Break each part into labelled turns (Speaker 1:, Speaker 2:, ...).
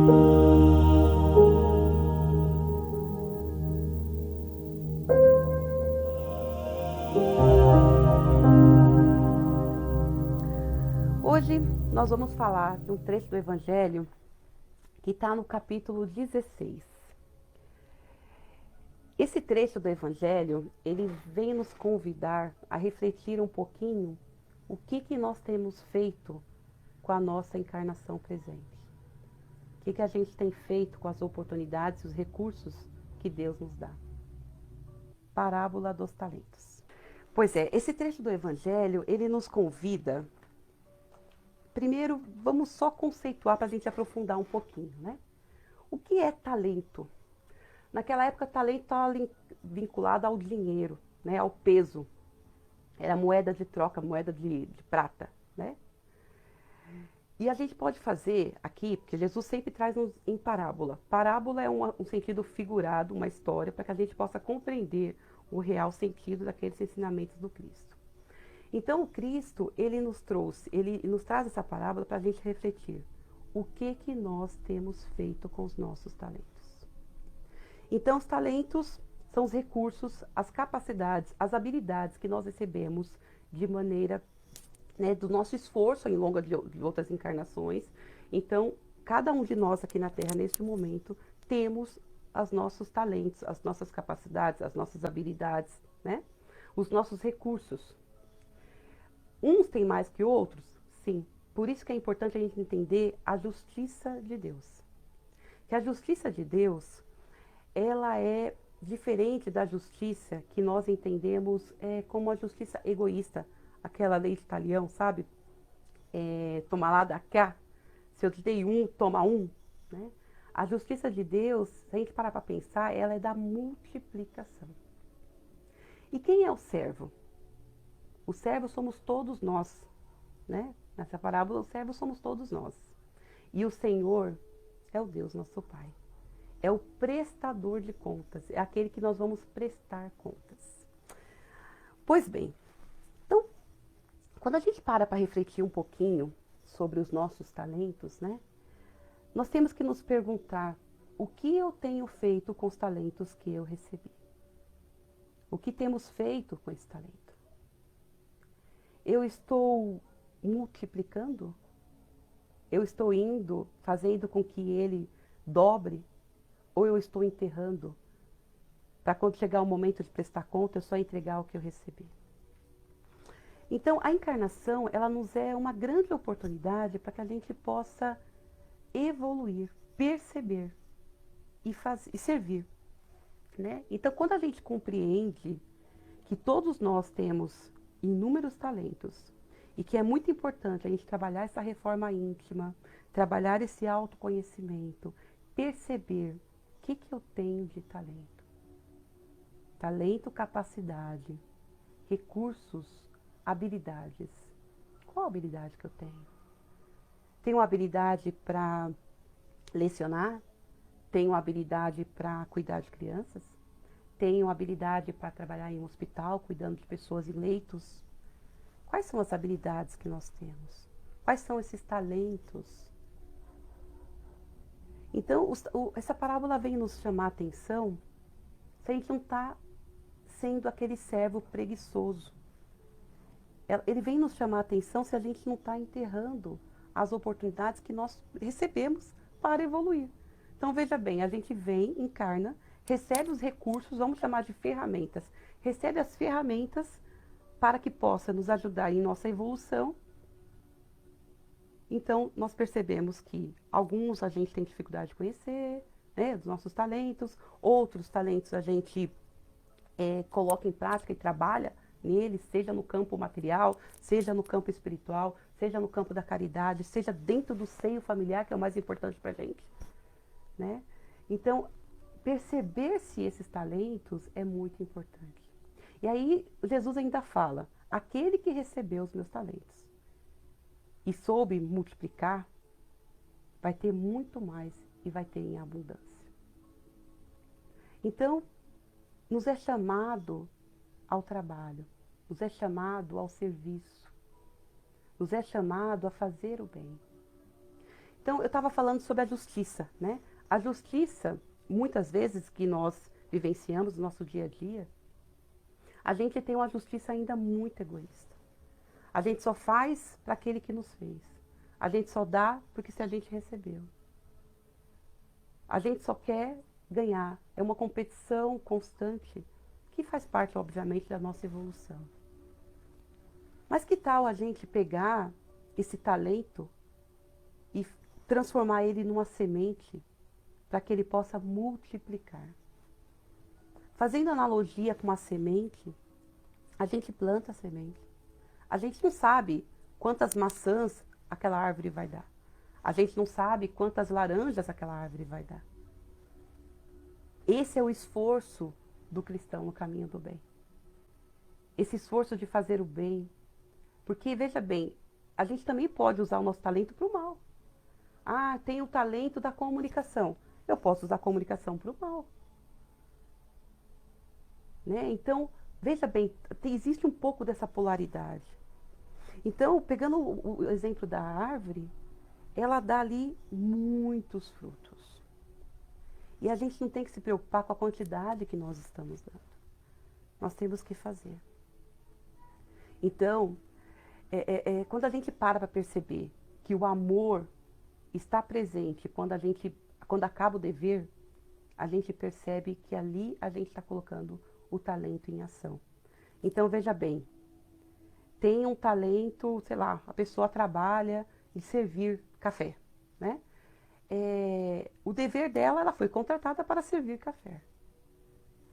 Speaker 1: Hoje nós vamos falar de um trecho do Evangelho que está no capítulo 16. Esse trecho do Evangelho, ele vem nos convidar a refletir um pouquinho o que nós temos feito com a nossa encarnação presente. O que a gente tem feito com as oportunidades e os recursos que Deus nos dá. Parábola dos talentos. Pois é, esse trecho do Evangelho, ele nos convida. Primeiro, vamos só conceituar para a gente aprofundar um pouquinho, né? O que é talento? Naquela época, talento estava vinculado ao dinheiro, né? Ao peso. Era moeda de troca, moeda de prata, né? E a gente pode fazer aqui, porque Jesus sempre traz-nos em parábola. Parábola é um sentido figurado, uma história, para que a gente possa compreender o real sentido daqueles ensinamentos do Cristo. Então, o Cristo, ele nos traz essa parábola para a gente refletir. O que nós temos feito com os nossos talentos? Então, os talentos são os recursos, as capacidades, as habilidades que nós recebemos de maneira, né, do nosso esforço em longa de outras encarnações. Então, cada um de nós aqui na Terra, neste momento, temos os nossos talentos, as nossas capacidades, as nossas habilidades, né? Os nossos recursos. Uns têm mais que outros? Sim. Por isso que é importante a gente entender a justiça de Deus. Que a justiça de Deus, ela é diferente da justiça que nós entendemos como a justiça egoísta. Aquela lei de Talião, sabe? Toma lá, dá cá. Se eu te dei um, toma um. Né? A justiça de Deus, se a gente parar para pensar, ela é da multiplicação. E quem é o servo? O servo somos todos nós, né? Nessa parábola, o servo somos todos nós. E o Senhor é o Deus, nosso Pai. É o prestador de contas, é aquele que nós vamos prestar contas. Pois bem, então, quando a gente para refletir um pouquinho sobre os nossos talentos, né? Nós temos que nos perguntar o que eu tenho feito com os talentos que eu recebi. O que temos feito com esse talento? Eu estou multiplicando? Eu estou fazendo com que ele dobre? Ou eu estou enterrando? Para quando chegar o momento de prestar conta, eu só entregar o que eu recebi. Então, a encarnação, ela nos é uma grande oportunidade para que a gente possa evoluir, perceber e servir. Né? Então, quando a gente compreende que todos nós temos inúmeros talentos e que é muito importante a gente trabalhar essa reforma íntima, trabalhar esse autoconhecimento, perceber o que eu tenho de talento. Talento, capacidade, recursos, habilidades. Qual habilidade que eu tenho? Tenho habilidade para lecionar? Tenho habilidade para cuidar de crianças? Tenho habilidade para trabalhar em um hospital, cuidando de pessoas em leitos? Quais são as habilidades que nós temos? Quais são esses talentos? Então, essa parábola vem nos chamar a atenção se a gente não está sendo aquele servo preguiçoso. Ele vem nos chamar a atenção se a gente não está enterrando as oportunidades que nós recebemos para evoluir. Então, veja bem, a gente vem, encarna, recebe os recursos, vamos chamar de ferramentas, recebe as ferramentas para que possa nos ajudar em nossa evolução. Então, nós percebemos que alguns a gente tem dificuldade de conhecer, né, dos nossos talentos, outros talentos a gente coloca em prática e trabalha neles, seja no campo material, seja no campo espiritual, seja no campo da caridade, seja dentro do seio familiar, que é o mais importante para a gente. Né? Então, perceber-se esses talentos é muito importante. E aí, Jesus ainda fala, aquele que recebeu os meus talentos e soube multiplicar, vai ter muito mais e vai ter em abundância. Então, nos é chamado ao trabalho, nos é chamado ao serviço, nos é chamado a fazer o bem. Então, eu estava falando sobre a justiça, né? A justiça, muitas vezes que nós vivenciamos no nosso dia a dia, a gente tem uma justiça ainda muito egoísta. A gente só faz para aquele que nos fez. A gente só dá porque se a gente recebeu. A gente só quer ganhar. É uma competição constante que faz parte, obviamente, da nossa evolução. Mas que tal a gente pegar esse talento e transformar ele numa semente para que ele possa multiplicar? Fazendo analogia com uma semente, a gente planta a semente. A gente não sabe quantas maçãs aquela árvore vai dar. A gente não sabe quantas laranjas aquela árvore vai dar. Esse é o esforço do cristão no caminho do bem. Esse esforço de fazer o bem. Porque, veja bem, a gente também pode usar o nosso talento para o mal. Ah, tem o talento da comunicação. Eu posso usar a comunicação para o mal. Né? Então, veja bem, existe um pouco dessa polaridade. Então, pegando o exemplo da árvore, ela dá ali muitos frutos. E a gente não tem que se preocupar com a quantidade que nós estamos dando. Nós temos que fazer. Então, quando a gente para perceber que o amor está presente quando acaba o dever, a gente percebe que ali a gente está colocando o talento em ação. Então, veja bem, tem um talento, sei lá, a pessoa trabalha em servir café, né? O dever dela, ela foi contratada para servir café.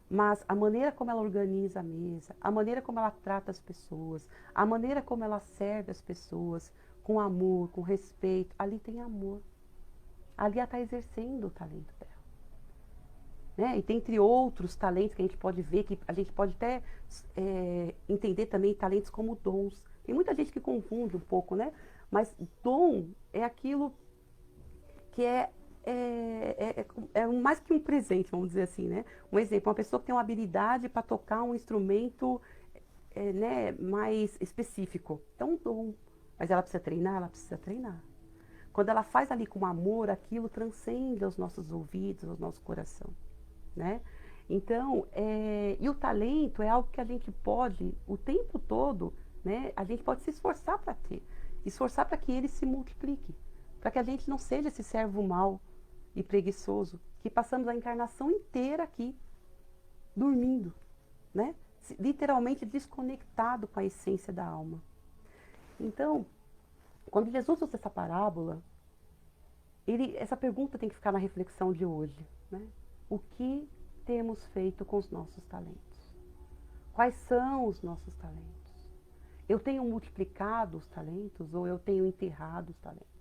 Speaker 1: Mas a maneira como ela organiza a mesa, a maneira como ela trata as pessoas, a maneira como ela serve as pessoas, com amor, com respeito, ali tem amor. Ali ela está exercendo o talento dela. Né? E dentre outros talentos que a gente pode ver, que a gente pode até entender também talentos como dons. Tem muita gente que confunde um pouco, né? Mas dom é aquilo que é mais que um presente, vamos dizer assim, né? Um exemplo, uma pessoa que tem uma habilidade para tocar um instrumento né, mais específico. É um dom. Mas ela precisa treinar? Ela precisa treinar. Quando ela faz ali com amor, aquilo transcende aos nossos ouvidos, ao nosso coração. Né? Então, e o talento é algo que a gente pode, o tempo todo, né, a gente pode se esforçar para ter. Esforçar para que ele se multiplique. Para que a gente não seja esse servo mau e preguiçoso, que passamos a encarnação inteira aqui, dormindo, né? Literalmente desconectado com a essência da alma. Então, quando Jesus usa essa parábola, essa pergunta tem que ficar na reflexão de hoje, né? O que temos feito com os nossos talentos? Quais são os nossos talentos? Eu tenho multiplicado os talentos ou eu tenho enterrado os talentos?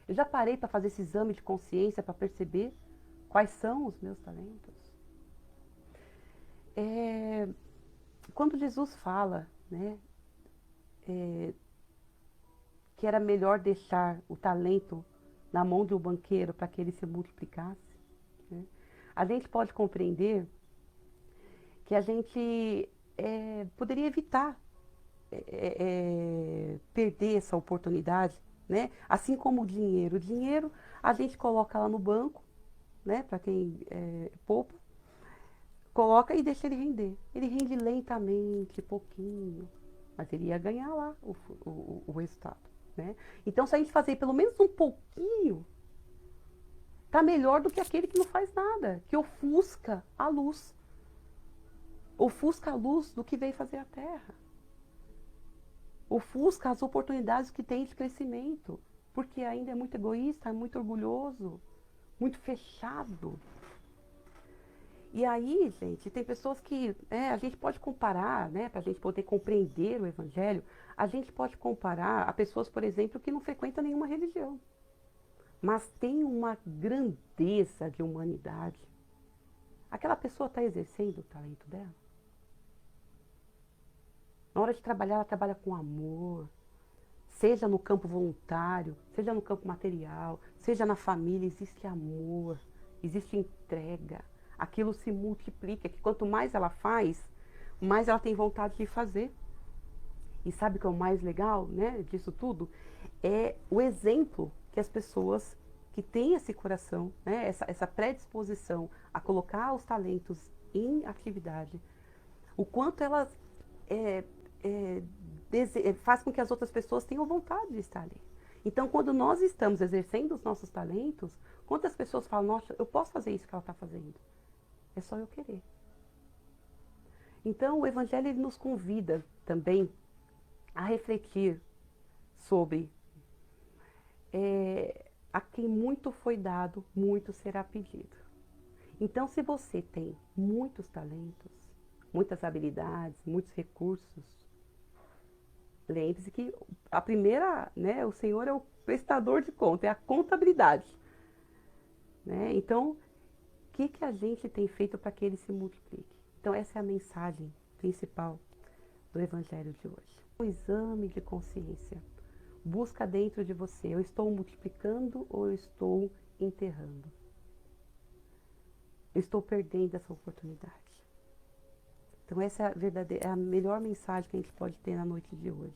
Speaker 1: Eu já parei para fazer esse exame de consciência para perceber quais são os meus talentos? Quando Jesus fala, né, que era melhor deixar o talento na mão de um banqueiro para que ele se multiplicasse, né, a gente pode compreender que a gente poderia evitar perder essa oportunidade, né? Assim como o dinheiro. O dinheiro a gente coloca lá no banco, né? Para quem poupa, coloca e deixa ele render. Ele rende lentamente, pouquinho, mas ele ia ganhar lá o resultado, né? Então, se a gente fazer pelo menos um pouquinho, tá melhor do que aquele que não faz nada, que ofusca a luz. Ofusca a luz do que veio fazer a Terra. Ofusca as oportunidades que tem de crescimento, porque ainda é muito egoísta, muito orgulhoso, muito fechado. E aí, gente, tem pessoas que a gente pode comparar, né, para a gente poder compreender o Evangelho, a gente pode comparar a pessoas, por exemplo, que não frequentam nenhuma religião, mas tem uma grandeza de humanidade. Aquela pessoa está exercendo o talento dela? Na hora de trabalhar, ela trabalha com amor, seja no campo voluntário, seja no campo material, seja na família, existe amor, existe entrega. Aquilo se multiplica, que quanto mais ela faz, mais ela tem vontade de fazer. E sabe o que é o mais legal, né, disso tudo? É o exemplo que as pessoas que têm esse coração, né, essa predisposição a colocar os talentos em atividade, o quanto elas faz com que as outras pessoas tenham vontade de estar ali. Então, quando nós estamos exercendo os nossos talentos, quantas pessoas falam, nossa, eu posso fazer isso que ela está fazendo? É só eu querer. Então, o Evangelho ele nos convida também a refletir sobre a quem muito foi dado, muito será pedido. Então, se você tem muitos talentos, muitas habilidades, muitos recursos, lembre-se que a primeira, né, o Senhor é o prestador de conta, é a contabilidade. Né? Então, o que a gente tem feito para que ele se multiplique? Então, essa é a mensagem principal do Evangelho de hoje. Um exame de consciência. Busca dentro de você, eu estou multiplicando ou eu estou enterrando? Eu estou perdendo essa oportunidade. Então essa é a melhor mensagem que a gente pode ter na noite de hoje.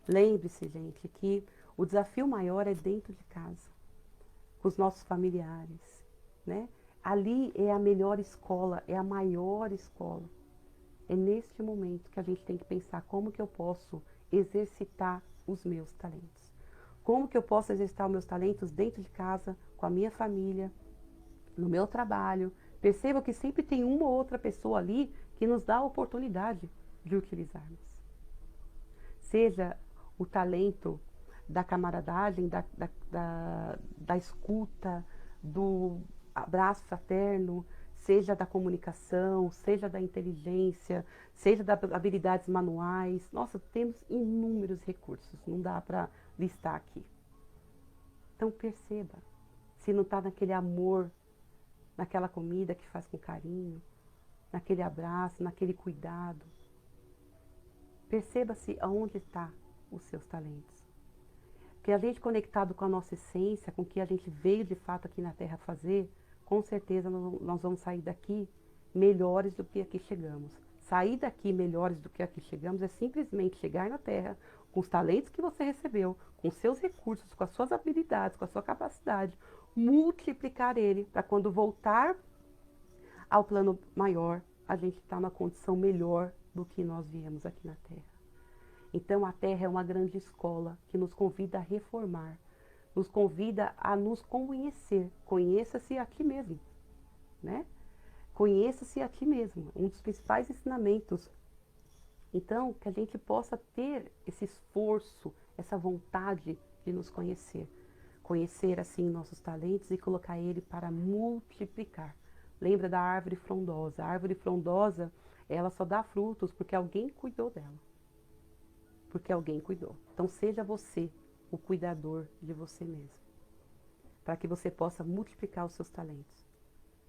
Speaker 1: Lembre-se, gente, que o desafio maior é dentro de casa, com os nossos familiares, né? Ali é a melhor escola, é a maior escola. É neste momento que a gente tem que pensar como que eu posso exercitar os meus talentos. Como que eu posso exercitar os meus talentos dentro de casa, com a minha família, no meu trabalho. Perceba que sempre tem uma ou outra pessoa ali que nos dá a oportunidade de utilizarmos. Seja o talento da camaradagem, da escuta, do abraço fraterno, seja da comunicação, seja da inteligência, seja das habilidades manuais. Nossa, temos inúmeros recursos, não dá para listar aqui. Então perceba, se não está naquele amor, naquela comida que faz com carinho, naquele abraço, naquele cuidado. Perceba-se aonde está os seus talentos. Porque a gente conectado com a nossa essência, com o que a gente veio de fato aqui na Terra fazer, com certeza nós vamos sair daqui melhores do que aqui chegamos. Sair daqui melhores do que aqui chegamos é simplesmente chegar na Terra com os talentos que você recebeu, com os seus recursos, com as suas habilidades, com a sua capacidade, multiplicar ele para quando voltar ao plano maior, a gente está numa condição melhor do que nós viemos aqui na Terra. Então a Terra é uma grande escola que nos convida a reformar, nos convida a nos conhecer. Conheça-se a ti mesmo, né? Conheça-se a ti mesmo, um dos principais ensinamentos. Então, que a gente possa ter esse esforço, essa vontade de nos conhecer. Conhecer, assim, nossos talentos e colocar ele para multiplicar. Lembra da árvore frondosa. A árvore frondosa, ela só dá frutos porque alguém cuidou dela. Porque alguém cuidou. Então, seja você o cuidador de você mesmo. Para que você possa multiplicar os seus talentos.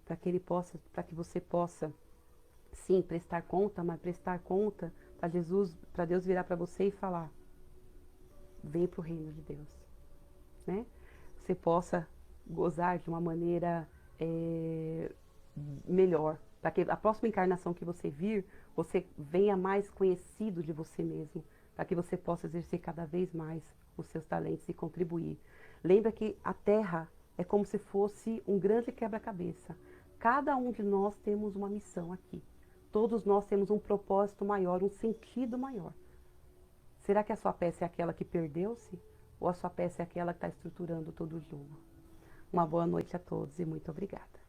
Speaker 1: Para que você possa, sim, prestar conta, mas prestar conta para Deus virar para você e falar: vem para o reino de Deus, né? Você possa gozar de uma maneira melhor, para que a próxima encarnação que você vir, você venha mais conhecido de você mesmo, para que você possa exercer cada vez mais os seus talentos e contribuir. Lembra que a Terra é como se fosse um grande quebra-cabeça. Cada um de nós temos uma missão aqui. Todos nós temos um propósito maior, um sentido maior. Será que a sua peça é aquela que perdeu-se? Ou a sua peça é aquela que está estruturando todo o jogo? Uma boa noite a todos e muito obrigada.